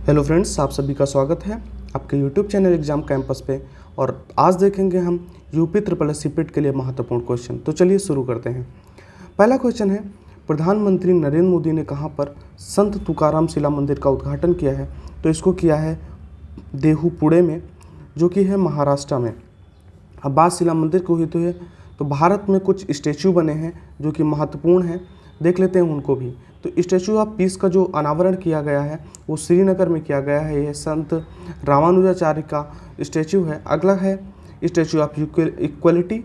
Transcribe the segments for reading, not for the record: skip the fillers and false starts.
Hello friends, आप सभी का स्वागत है आपके यूट्यूब चैनल एग्जाम कैंपस पे। और आज देखेंगे हम यूपी ट्रिपल एस सीपेट के लिए महत्वपूर्ण क्वेश्चन। तो चलिए शुरू करते हैं। पहला क्वेश्चन है, प्रधानमंत्री नरेंद्र मोदी ने कहाँ पर संत तुकाराम शिला मंदिर का उद्घाटन किया है? तो इसको किया है देहू पुणे में, जो कि है महाराष्ट्र में। अब बात शिला मंदिर को ही तो भारत में कुछ स्टैचू बने हैं जो कि महत्वपूर्ण हैं, देख लेते हैं उनको भी। तो स्टैचू ऑफ पीस का जो अनावरण किया गया है वो श्रीनगर में किया गया है। यह संत रामानुजाचार्य का स्टैचू है। अगला है स्टैचू ऑफ इक्वलिटी,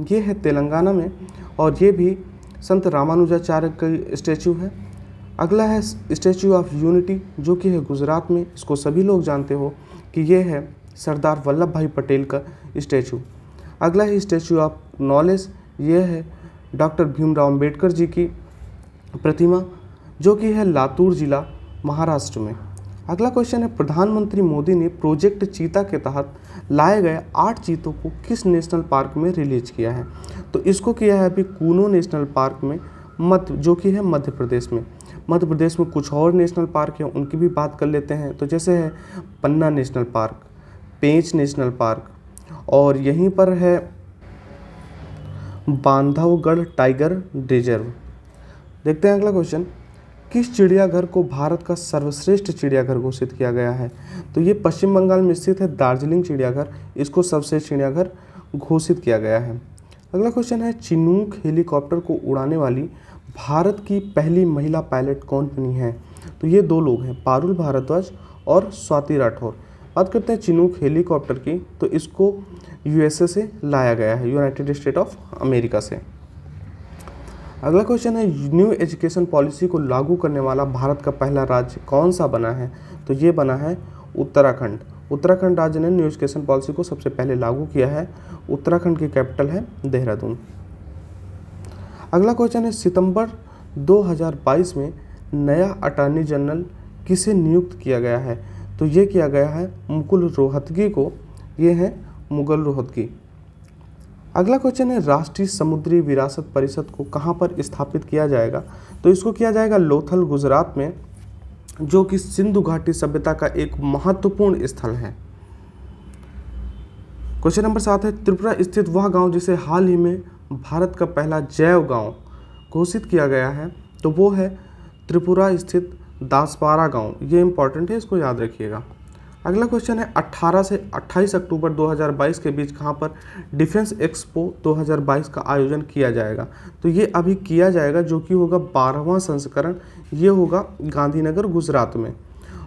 ये है तेलंगाना में, और ये भी संत रामानुजाचार्य का स्टैचू है। अगला है स्टैचू ऑफ यूनिटी, जो कि है गुजरात में। इसको सभी लोग जानते हो कि ये है सरदार वल्लभ भाई पटेल का स्टैचू। अगला है स्टैचू ऑफ नॉलेज, ये है डॉक्टर भीमराव अंबेडकर जी की प्रतिमा, जो कि है लातूर जिला महाराष्ट्र में। अगला क्वेश्चन है, प्रधानमंत्री मोदी ने प्रोजेक्ट चीता के तहत लाए गए 8 चीतों को किस नेशनल पार्क में रिलीज किया है? तो इसको किया है अभी कूनो नेशनल पार्क में, जो कि है मध्य प्रदेश में। मध्य प्रदेश में कुछ और नेशनल पार्क हैं, उनकी भी बात कर लेते हैं। तो जैसे है पन्ना नेशनल पार्क, पेंच नेशनल पार्क, और यहीं पर है बांधवगढ़ टाइगर रिजर्व। देखते हैं अगला क्वेश्चन, किस चिड़ियाघर को भारत का सर्वश्रेष्ठ चिड़ियाघर घोषित किया गया है? तो ये पश्चिम बंगाल में स्थित है दार्जिलिंग चिड़ियाघर, इसको सर्वश्रेष्ठ चिड़ियाघर घोषित किया गया है। अगला क्वेश्चन है, चिनूक हेलीकॉप्टर को उड़ाने वाली भारत की पहली महिला पायलट कौन बनी है? तो ये 2 लोग हैं, पारुल भारद्वाज और स्वाति राठौर। बात करते हैं चिनूक हेलीकॉप्टर की, तो इसको यूएसए से लाया गया है, यूनाइटेड स्टेट ऑफ अमेरिका से। अगला क्वेश्चन है, न्यू एजुकेशन पॉलिसी को लागू करने वाला भारत का पहला राज्य कौन सा बना है? तो ये बना है उत्तराखंड। उत्तराखंड राज्य ने न्यू एजुकेशन पॉलिसी को सबसे पहले लागू किया है। उत्तराखंड की कैपिटल है देहरादून। अगला क्वेश्चन है, सितंबर 2022 में नया अटॉर्नी जनरल किसे नियुक्त किया गया है? तो ये किया गया है मुकुल रोहतगी को, ये है मुगल रोहतगी। अगला क्वेश्चन है, राष्ट्रीय समुद्री विरासत परिषद को कहाँ पर स्थापित किया जाएगा? तो इसको किया जाएगा लोथल गुजरात में, जो कि सिंधु घाटी सभ्यता का एक महत्वपूर्ण स्थल है। क्वेश्चन नंबर 7 है, त्रिपुरा स्थित वह गांव जिसे हाल ही में भारत का पहला जैव गांव घोषित किया गया है? तो वो है त्रिपुरा स्थित दासपारा गांव। ये इंपॉर्टेंट है, इसको याद रखिएगा। अगला क्वेश्चन है, 18 से 28 अक्टूबर 2022 के बीच कहाँ पर डिफेंस एक्सपो 2022 का आयोजन किया जाएगा? तो ये अभी किया जाएगा, जो कि होगा 12वां संस्करण। ये होगा गांधीनगर गुजरात में।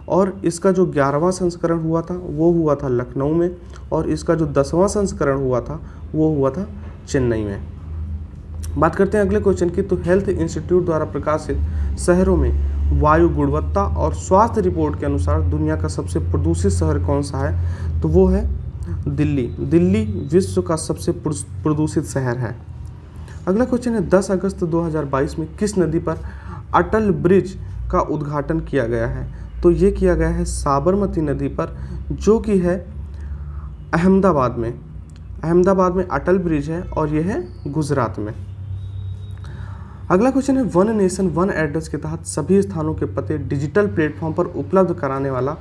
और इसका जो 11वां संस्करण हुआ था वो हुआ था लखनऊ में, और इसका जो 10वां संस्करण हुआ था वो हुआ था चेन्नई में। बात करते हैं अगले क्वेश्चन की, तो हेल्थ इंस्टीट्यूट द्वारा प्रकाशित शहरों में वायु गुणवत्ता और स्वास्थ्य रिपोर्ट के अनुसार दुनिया का सबसे प्रदूषित शहर कौन सा है? तो वो है दिल्ली। दिल्ली विश्व का सबसे प्रदूषित शहर है। अगला क्वेश्चन है, 10 अगस्त 2022 में किस नदी पर अटल ब्रिज का उद्घाटन किया गया है? तो ये किया गया है साबरमती नदी पर, जो कि है अहमदाबाद में। अहमदाबाद में अटल ब्रिज है, और यह है गुजरात में। अगला क्वेश्चन है, वन नेशन वन एड्रेस के तहत सभी स्थानों के पते डिजिटल प्लेटफॉर्म पर उपलब्ध कराने वाला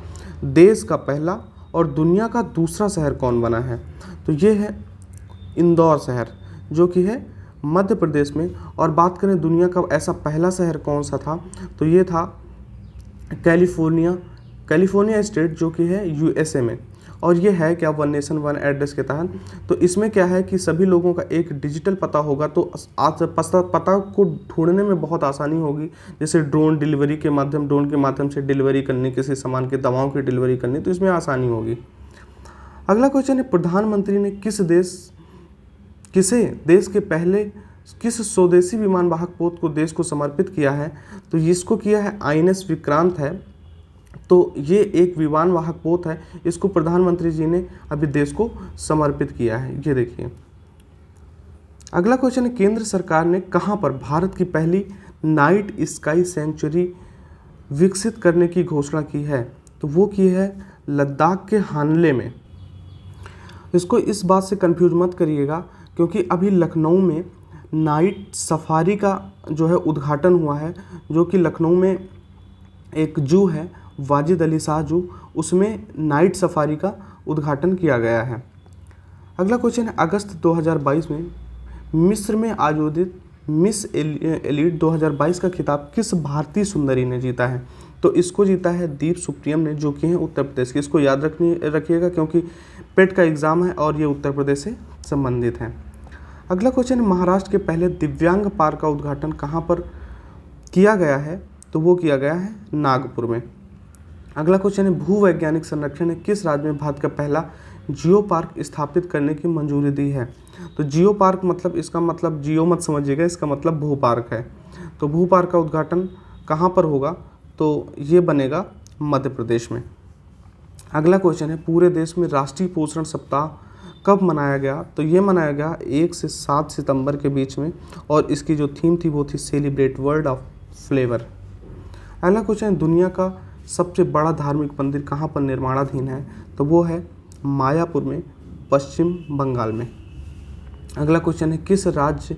देश का पहला और दुनिया का दूसरा शहर कौन बना है? तो ये है इंदौर शहर, जो कि है मध्य प्रदेश में। और बात करें दुनिया का ऐसा पहला शहर कौन सा था, तो ये था कैलिफोर्निया स्टेट, जो कि है यूएसए में। और ये है क्या, वन नेशन वन एड्रेस के तहत। तो इसमें क्या है कि सभी लोगों का एक डिजिटल पता होगा, तो आज पता को ढूंढने में बहुत आसानी होगी। जैसे ड्रोन के माध्यम से डिलीवरी करनी, किसी सामान की, दवाओं की डिलीवरी करनी, तो इसमें आसानी होगी। अगला क्वेश्चन है, प्रधानमंत्री ने किस स्वदेशी विमान वाहक पोत को देश को समर्पित किया है? तो इसको किया है आईएनएस विक्रांत है। तो ये एक विमान वाहक पोत है, इसको प्रधानमंत्री जी ने अभी देश को समर्पित किया है, ये देखिए। अगला क्वेश्चन है, केंद्र सरकार ने कहां पर भारत की पहली नाइट स्काई सेंचुरी विकसित करने की घोषणा की है? तो वो की है लद्दाख के हानले में। इसको इस बात से कंफ्यूज मत करिएगा, क्योंकि अभी लखनऊ में नाइट सफारी का जो है उद्घाटन हुआ है, जो कि लखनऊ में एक जू है वाजिद अली शाह जो उसमें नाइट सफारी का उद्घाटन किया गया है। अगला क्वेश्चन है, अगस्त 2022 में मिस्र में आयोजित मिस एलीट 2022 का खिताब किस भारतीय सुंदरी ने जीता है? तो इसको जीता है दीप सुप्रियम ने, जो कि है उत्तर प्रदेश की। इसको याद रखिएगा क्योंकि पेट का एग्ज़ाम है और ये उत्तर प्रदेश से संबंधित है। अगला क्वेश्चन है, महाराष्ट्र के पहले दिव्यांग पार्क का उद्घाटन कहाँ पर किया गया है? तो वो किया गया है नागपुर में। अगला क्वेश्चन है, भूवैज्ञानिक संरक्षण ने किस राज्य में भारत का पहला जियो पार्क स्थापित करने की मंजूरी दी है? तो जियो पार्क मतलब, इसका मतलब जियो मत समझिएगा, इसका मतलब भू पार्क है। तो भू पार्क का उद्घाटन कहाँ पर होगा? तो ये बनेगा मध्य प्रदेश में। अगला क्वेश्चन है, पूरे देश में राष्ट्रीय पोषण सप्ताह कब मनाया गया? तो ये मनाया गया 1 से 7 सितंबर के बीच में, और इसकी जो थीम थी वो थी सेलिब्रेट वर्ल्ड ऑफ फ्लेवर। अगला क्वेश्चन है, दुनिया का सबसे बड़ा धार्मिक मंदिर कहाँ पर निर्माणाधीन है? तो वो है मायापुर में, पश्चिम बंगाल में। अगला क्वेश्चन है, किस राज्य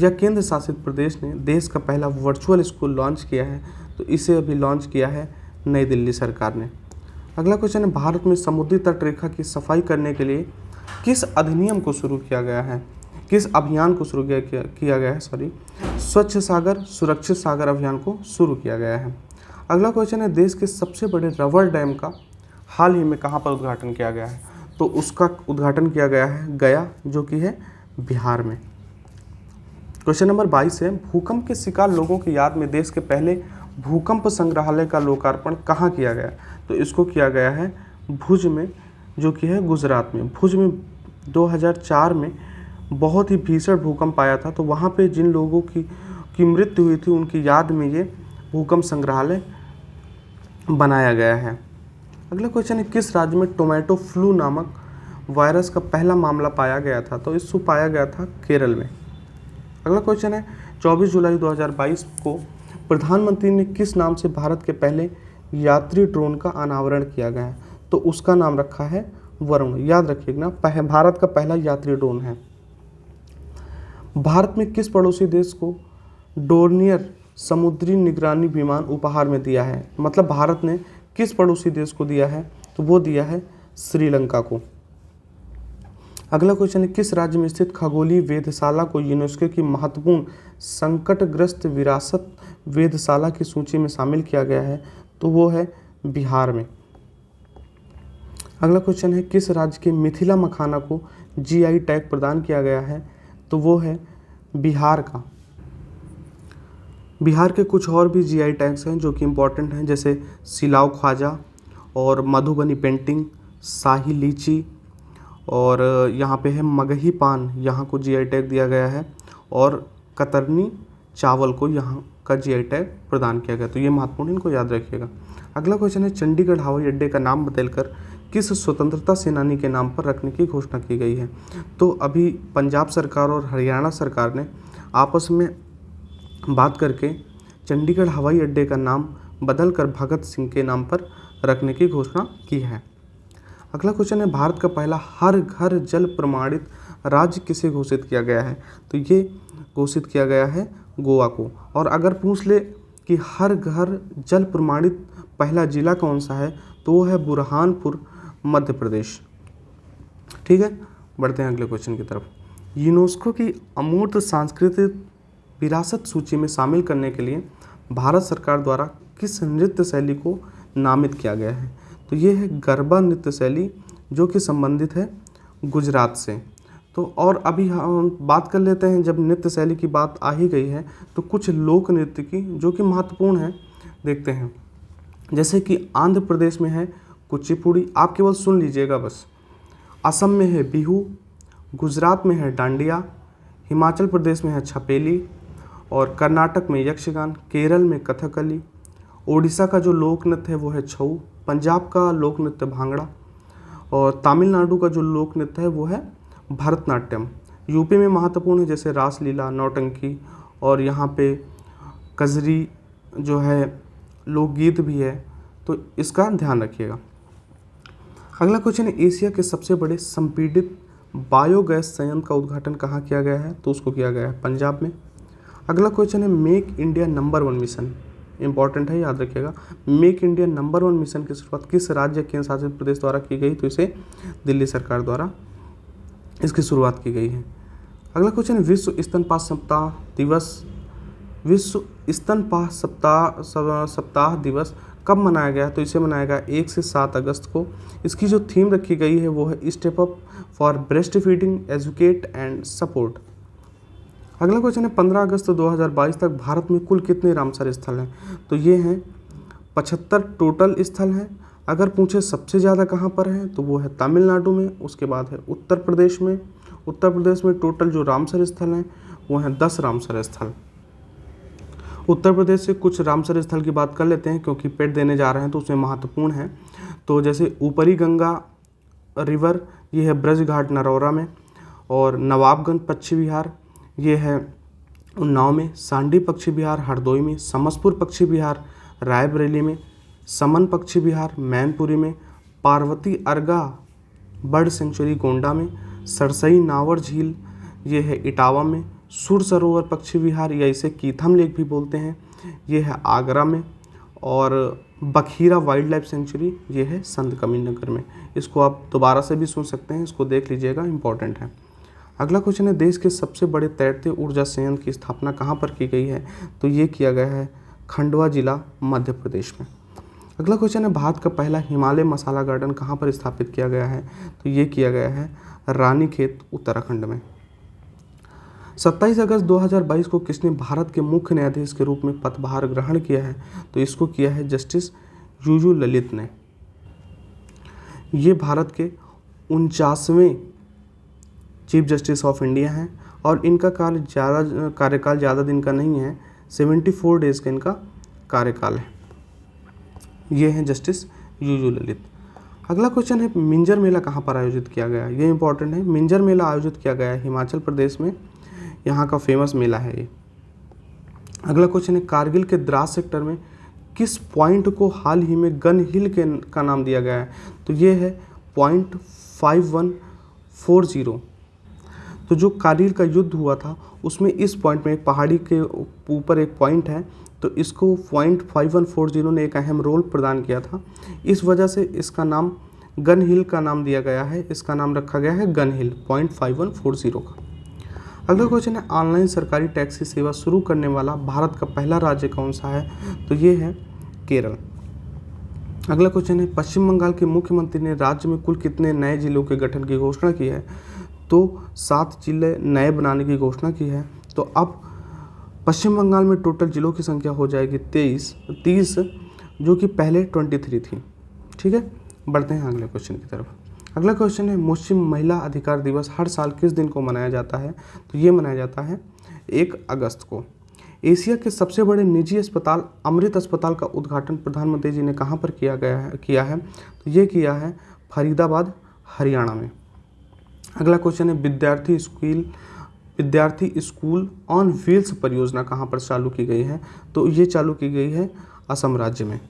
या केंद्र शासित प्रदेश ने देश का पहला वर्चुअल स्कूल लॉन्च किया है? तो इसे अभी लॉन्च किया है नई दिल्ली सरकार ने। अगला क्वेश्चन है, भारत में समुद्री तट रेखा की सफाई करने के लिए किस अधिनियम को शुरू किया गया है? किस अभियान को शुरू किया गया है? स्वच्छ सागर सुरक्षित सागर अभियान को शुरू किया गया है। अगला क्वेश्चन है, देश के सबसे बड़े रबर डैम का हाल ही में कहाँ पर उद्घाटन किया गया है? तो उसका उद्घाटन किया गया है गया, जो कि है बिहार में। क्वेश्चन नंबर 22 है, भूकंप के शिकार लोगों की याद में देश के पहले भूकंप संग्रहालय का लोकार्पण कहाँ किया गया? तो इसको किया गया है भुज में, जो कि है गुजरात में। भुज में 2004 में बहुत ही भीषण भूकंप आया था, तो वहाँ पे जिन लोगों की मृत्यु हुई थी उनकी याद में ये भूकंप संग्रहालय बनाया गया है। अगला क्वेश्चन है, किस राज्य में टोमेटो फ्लू नामक वायरस का पहला मामला पाया गया था? तो इसको पाया गया था केरल में। अगला क्वेश्चन है, 24 जुलाई 2022 को प्रधानमंत्री ने किस नाम से भारत के पहले यात्री ड्रोन का अनावरण किया गया है? तो उसका नाम रखा है वरुण। याद रखिएगा, भारत का पहला यात्री ड्रोन है। भारत में किस पड़ोसी देश को डोर्नियर समुद्री निगरानी विमान उपहार में दिया है? मतलब भारत ने किस पड़ोसी देश को दिया है? तो वो दिया है श्रीलंका को। अगला क्वेश्चन है, किस राज्य में स्थित खगोलीय वेधशाला को यूनेस्को की महत्वपूर्ण संकटग्रस्त विरासत वेधशाला की सूची में शामिल किया गया है? तो वो है बिहार में। अगला क्वेश्चन है, किस राज्य के मिथिला मखाना को जीआई टैग प्रदान किया गया है? तो वो है बिहार का। बिहार के कुछ और भी जीआई टैग्स हैं जो कि इम्पोर्टेंट हैं, जैसे सिलाव ख्वाजा और मधुबनी पेंटिंग, शाही लीची, और यहाँ पे है मगही पान, यहाँ को जीआई टैग दिया गया है, और कतरनी चावल को यहाँ का जीआई टैग प्रदान किया गया। तो ये महत्वपूर्ण, इनको याद रखिएगा। अगला क्वेश्चन है, चंडीगढ़ हवाई अड्डे का नाम बदलकर किस स्वतंत्रता सेनानी के नाम पर रखने की घोषणा की गई है? तो अभी पंजाब सरकार और हरियाणा सरकार ने आपस में बात करके चंडीगढ़ हवाई अड्डे का नाम बदलकर भगत सिंह के नाम पर रखने की घोषणा की है। अगला क्वेश्चन है, भारत का पहला हर घर जल प्रमाणित राज्य किसे घोषित किया गया है? तो ये घोषित किया गया है गोवा को। और अगर पूछ ले कि हर घर जल प्रमाणित पहला जिला कौन सा है, तो वो है बुरहानपुर, मध्य प्रदेश। ठीक है, बढ़ते हैं अगले क्वेश्चन की तरफ। यूनेस्को की अमूर्त सांस्कृतिक विरासत सूची में शामिल करने के लिए भारत सरकार द्वारा किस नृत्य शैली को नामित किया गया है? तो ये है गरबा नृत्य शैली, जो कि संबंधित है गुजरात से। तो और अभी हम बात कर लेते हैं, जब नृत्य शैली की बात आ ही गई है तो कुछ लोक नृत्य की जो कि महत्वपूर्ण है देखते हैं। जैसे कि आंध्र प्रदेश में है कुचिपुड़ी, आप केवल सुन लीजिएगा बस। असम में है बिहू, गुजरात में है डांडिया, हिमाचल प्रदेश में है छपेली, और कर्नाटक में यक्षगान, केरल में कथकली, ओडिशा का जो लोक नृत्य है वो है छऊ, पंजाब का लोक नृत्य भांगड़ा, और तमिलनाडु का जो लोक नृत्य है वो है भरतनाट्यम। यूपी में महत्वपूर्ण है जैसे रासलीला, नौटंकी, और यहाँ पे कजरी जो है लोकगीत भी है, तो इसका ध्यान रखिएगा। अगला क्वेश्चन है, एशिया के सबसे बड़े संपीड़ित बायोगैस संयंत्र का उद्घाटन कहाँ किया गया है? तो उसको किया गया है पंजाब में। अगला क्वेश्चन है, make India number 1 mission important है, याद रखिएगा। मेक इंडिया नंबर 1 मिशन की शुरुआत किस राज्य केंद्र शासित प्रदेश द्वारा की गई? तो इसे दिल्ली सरकार द्वारा इसकी शुरुआत की गई है। अगला क्वेश्चन है विश्व स्तनपान सप्ताह दिवस, विश्व स्तनपान सप्ताह दिवस कब मनाया गया? तो इसे मनाया गया 1 से 7 अगस्त को। इसकी जो थीम रखी गई है वो है step up for breast feeding, educate and support. अगला क्वेश्चन है 15 अगस्त 2022 तक भारत में कुल कितने रामसर स्थल हैं? तो ये हैं 75 टोटल स्थल हैं। अगर पूछे सबसे ज़्यादा कहाँ पर है तो वो है तमिलनाडु में, उसके बाद है उत्तर प्रदेश में। उत्तर प्रदेश में टोटल जो रामसर स्थल हैं वो हैं 10 रामसर स्थल। उत्तर प्रदेश से कुछ रामसर स्थल की बात कर लेते हैं क्योंकि पेड देने जा रहे हैं तो उसमें महत्वपूर्ण है। तो जैसे ऊपरी गंगा रिवर, ये है ब्रज घाट नरौरा में, और नवाबगंज पक्षी विहार ये है उन्नाव में, सांडी पक्षी विहार हरदोई में, समसपुर पक्षी विहार रायबरेली में, समन पक्षी विहार मैनपुरी में, पार्वती अर्गा बर्ड सेंचुरी गोंडा में, सरसई नावर झील ये है इटावा में, सुर सरोवर पक्षी विहार या इसे कीथम लेक भी बोलते हैं ये है आगरा में, और बखीरा वाइल्ड लाइफ सेंचुरी ये है संत कबीरनगर में। इसको आप दोबारा से भी सुन सकते हैं, इसको देख लीजिएगा, इंपॉर्टेंट है। अगला क्वेश्चन है देश के सबसे बड़े तैरते ऊर्जा संयंत्र की स्थापना कहाँ पर की गई है? तो ये किया गया है खंडवा जिला मध्य प्रदेश में। अगला क्वेश्चन है भारत का पहला हिमालय मसाला गार्डन कहाँ पर स्थापित किया गया है? तो ये किया गया है रानीखेत उत्तराखंड में। 27 अगस्त 2022 को किसने भारत के मुख्य न्यायाधीश के रूप में पदभार ग्रहण किया है? तो इसको किया है जस्टिस यूयू ललित ने। ये भारत के 49वें चीफ जस्टिस ऑफ इंडिया हैं और इनका कार्यकाल ज़्यादा दिन का नहीं है, 74 डेज़ का इनका कार्यकाल है। ये हैं जस्टिस यूयू ललित। अगला क्वेश्चन है मिंजर मेला कहाँ पर आयोजित किया गया? ये इंपॉर्टेंट है। मिंजर मेला आयोजित किया गया है हिमाचल प्रदेश में, यहाँ का फेमस मेला है ये। अगला क्वेश्चन है कारगिल के द्रास सेक्टर में किस पॉइंट को हाल ही में गन हिल का नाम दिया गया है? तो ये है पॉइंट 5140। तो जो कारगिल का युद्ध हुआ था उसमें इस पॉइंट में एक पहाड़ी के ऊपर एक पॉइंट है, तो इसको पॉइंट 5140 ने एक अहम रोल प्रदान किया था। इस वजह से इसका नाम गन हिल का नाम दिया गया है, इसका नाम रखा गया है गन हिल, पॉइंट 5140 का। अगला क्वेश्चन है ऑनलाइन सरकारी टैक्सी सेवा शुरू करने वाला भारत का पहला राज्य कौन सा है? तो ये है केरल। अगला क्वेश्चन है पश्चिम बंगाल के मुख्यमंत्री ने राज्य में कुल कितने नए जिलों के गठन की घोषणा की है? तो 7 जिले नए बनाने की घोषणा की है। तो अब पश्चिम बंगाल में टोटल जिलों की संख्या हो जाएगी 30, जो कि पहले 23 थी। ठीक है, बढ़ते हैं अगले क्वेश्चन की तरफ। अगला क्वेश्चन है मुस्लिम महिला अधिकार दिवस हर साल किस दिन को मनाया जाता है? तो ये मनाया जाता है 1 अगस्त को। एशिया के सबसे बड़े निजी अस्पताल अमृत अस्पताल का उद्घाटन प्रधानमंत्री जी ने कहाँ पर किया है? तो ये किया है फरीदाबाद हरियाणा में। अगला क्वेश्चन है विद्यार्थी स्कूल ऑन व्हील्स परियोजना कहाँ पर चालू की गई है? तो ये चालू की गई है असम राज्य में।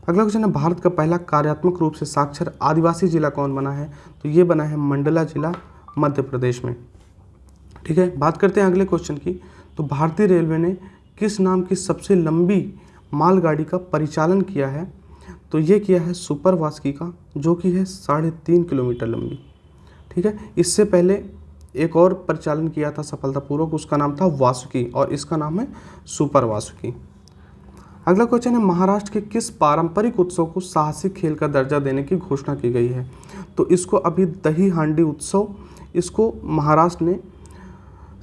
अगला क्वेश्चन है भारत का पहला कार्यात्मक रूप से साक्षर आदिवासी जिला कौन बना है? तो ये बना है मंडला जिला मध्य प्रदेश में। ठीक है, बात करते हैं अगले क्वेश्चन की। तो भारतीय रेलवे ने किस नाम की सबसे लंबी मालगाड़ी का परिचालन किया है? तो ये किया है सुपर वास्की का, जो कि है 3.5 किलोमीटर लंबी। ठीक है, इससे पहले एक और परिचालन किया था सफलतापूर्वक, उसका नाम था वासुकी और इसका नाम है सुपर वासुकी। अगला क्वेश्चन है महाराष्ट्र के किस पारंपरिक उत्सव को साहसिक खेल का दर्जा देने की घोषणा की गई है? तो इसको अभी दही हांडी उत्सव, इसको महाराष्ट्र ने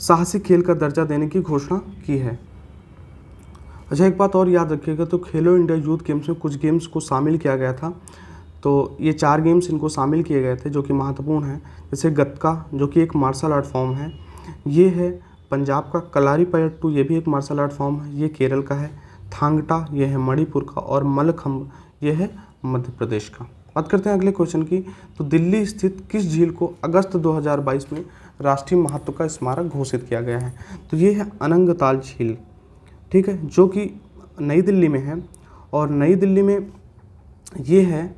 साहसिक खेल का दर्जा देने की घोषणा की है। अच्छा, एक बात और याद रखिएगा, तो खेलो इंडिया यूथ गेम्स में कुछ गेम्स को शामिल किया गया था। तो ये 4 गेम्स इनको शामिल किए गए थे जो कि महत्वपूर्ण हैं, जैसे गतका जो कि एक मार्शल आर्ट फॉर्म है, ये है पंजाब का, कलारीपयट्टू ये भी एक मार्शल आर्ट फॉर्म है, ये केरल का है, थांगटा ये है मणिपुर का, और मलखम्ब ये है मध्य प्रदेश का। बात करते हैं अगले क्वेश्चन की। तो दिल्ली स्थित किस झील को अगस्त 2022 में राष्ट्रीय महत्व का स्मारक घोषित किया गया है? तो ये है अनंगताल झील। ठीक है, जो कि नई दिल्ली में है, और नई दिल्ली में ये है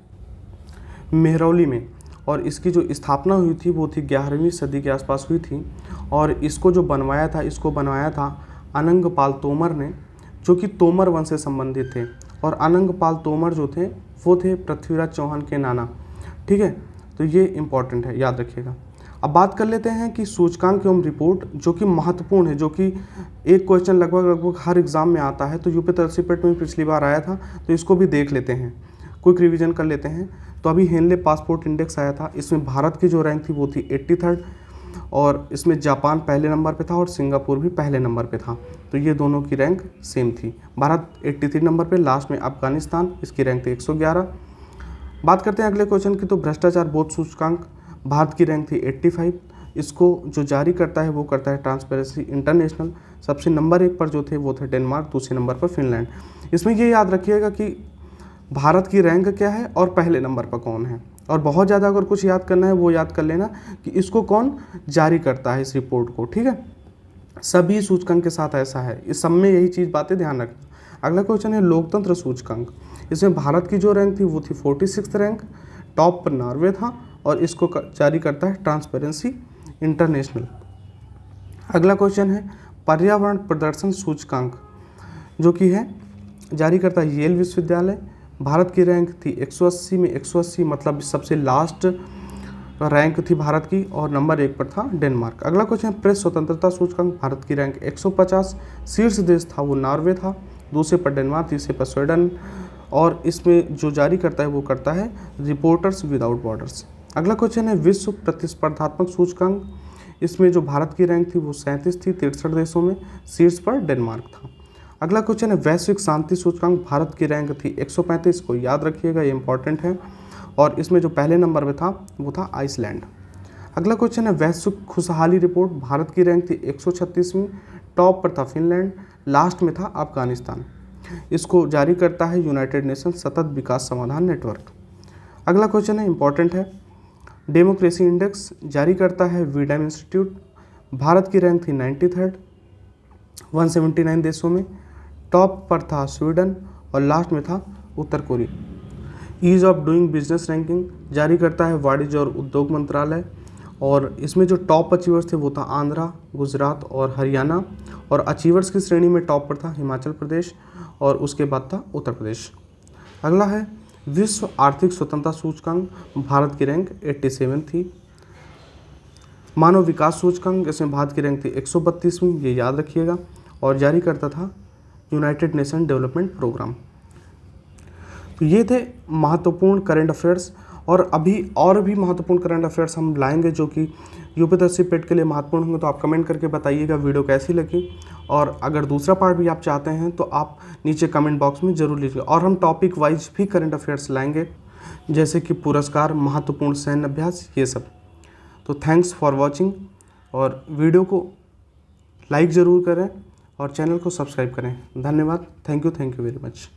मेहरौली में, और इसकी जो स्थापना हुई थी वो थी 11वीं सदी के आसपास हुई थी, और इसको जो बनवाया था, इसको बनवाया था अनंगपाल तोमर ने, जो कि तोमर वंश से संबंधित थे, और अनंगपाल तोमर जो थे वो थे पृथ्वीराज चौहान के नाना। ठीक है, तो ये इंपॉर्टेंट है, याद रखिएगा। अब बात कर लेते हैं कि सूचकांक एवं रिपोर्ट, जो कि महत्वपूर्ण है, जो कि एक क्वेश्चन लगभग हर एग्जाम में आता है। तो यूपीएससी पेट में पिछली बार आया था, तो इसको भी देख लेते हैं, क्विक रिवीजन कर लेते हैं। तो अभी हेनले पासपोर्ट इंडेक्स आया था, इसमें भारत की जो रैंक थी वो थी 83rd, और इसमें जापान पहले नंबर पे था और सिंगापुर भी पहले नंबर पे था। तो ये दोनों की रैंक सेम थी। भारत 83 नंबर पे, लास्ट में अफगानिस्तान, इसकी रैंक थी 111। बात करते हैं अगले क्वेश्चन की। तो भ्रष्टाचार बोध सूचकांक, भारत की रैंक थी 85। इसको जो जारी करता है वो करता है ट्रांसपेरेंसी इंटरनेशनल। सबसे नंबर 1 पर जो थे वो थे डेनमार्क, दूसरे नंबर पर फिनलैंड। इसमें ये याद रखिएगा कि भारत की रैंक क्या है और पहले नंबर पर कौन है। और बहुत ज़्यादा अगर कुछ याद करना है वो याद कर लेना कि इसको कौन जारी करता है, इस रिपोर्ट को। ठीक है, सभी सूचकांक के साथ ऐसा है, इस सब में यही चीज़ बातें ध्यान रखना। अगला क्वेश्चन है लोकतंत्र सूचकांक। इसमें भारत की जो रैंक थी वो थी 46 रैंक, टॉप पर नॉर्वे था, और इसको जारी करता है ट्रांसपेरेंसी इंटरनेशनल। अगला क्वेश्चन है पर्यावरण प्रदर्शन सूचकांक, जो कि है जारी करता है येल विश्वविद्यालय। भारत की रैंक थी 180 में 180, मतलब सबसे लास्ट रैंक थी भारत की, और नंबर 1 पर था डेनमार्क। अगला क्वेश्चन है प्रेस स्वतंत्रता सूचकांक। भारत की रैंक 150, शीर्ष देश था वो नॉर्वे था, दूसरे पर डेनमार्क, तीसरे पर स्वीडन, और इसमें जो जारी करता है वो करता है रिपोर्टर्स विदाउट बॉर्डर्स। अगला क्वेश्चन है विश्व प्रतिस्पर्धात्मक सूचकांक। इसमें जो भारत की रैंक थी वो 37 थी, 63 देशों में, शीर्ष पर डेनमार्क था। अगला क्वेश्चन है वैश्विक शांति सूचकांक। भारत की रैंक थी 135, को याद रखिएगा, ये इंपॉर्टेंट है, और इसमें जो पहले नंबर पे था वो था आइसलैंड। अगला क्वेश्चन है वैश्विक खुशहाली रिपोर्ट। भारत की रैंक थी 136वीं, टॉप पर था फिनलैंड, लास्ट में था अफगानिस्तान। इसको जारी करता है यूनाइटेड नेशन सतत विकास समाधान नेटवर्क। अगला क्वेश्चन है इंपॉर्टेंट है डेमोक्रेसी इंडेक्स, जारी करता है वीडम इंस्टीट्यूट। भारत की रैंक थी 93rd, 179 देशों में, टॉप पर था स्वीडन, और लास्ट में था उत्तर Korea. Ease of doing business ranking जारी करता है वाणिज्य और उद्योग मंत्रालय, और इसमें जो टॉप अचीवर्स थे वो था आंध्रा, गुजरात और हरियाणा, और अचीवर्स की श्रेणी में टॉप पर था हिमाचल प्रदेश, और उसके बाद था उत्तर प्रदेश। अगला है विश्व आर्थिक स्वतंत्रता सूचकांक। भारत की रैंक 87 थी। मानव विकास सूचकांक, इसमें भारत की रैंक थी 132वीं, ये याद रखिएगा, और जारी करता था यूनाइटेड नेशन डेवलपमेंट प्रोग्राम। तो ये थे महत्वपूर्ण करंट अफेयर्स, और अभी और भी महत्वपूर्ण करंट अफेयर्स हम लाएंगे जो कि यूपीएससी पेट के लिए महत्वपूर्ण होंगे। तो आप कमेंट करके बताइएगा वीडियो कैसी लगी, और अगर दूसरा पार्ट भी आप चाहते हैं तो आप नीचे कमेंट बॉक्स में ज़रूर लीजिए। और हम टॉपिक वाइज भी करंट अफेयर्स लाएंगे, जैसे कि पुरस्कार, महत्वपूर्ण सैन्य अभ्यास, ये सब। तो थैंक्स फॉर वॉचिंग, और वीडियो को लाइक ज़रूर करें और चैनल को सब्सक्राइब करें। धन्यवाद, थैंक यू वेरी मच।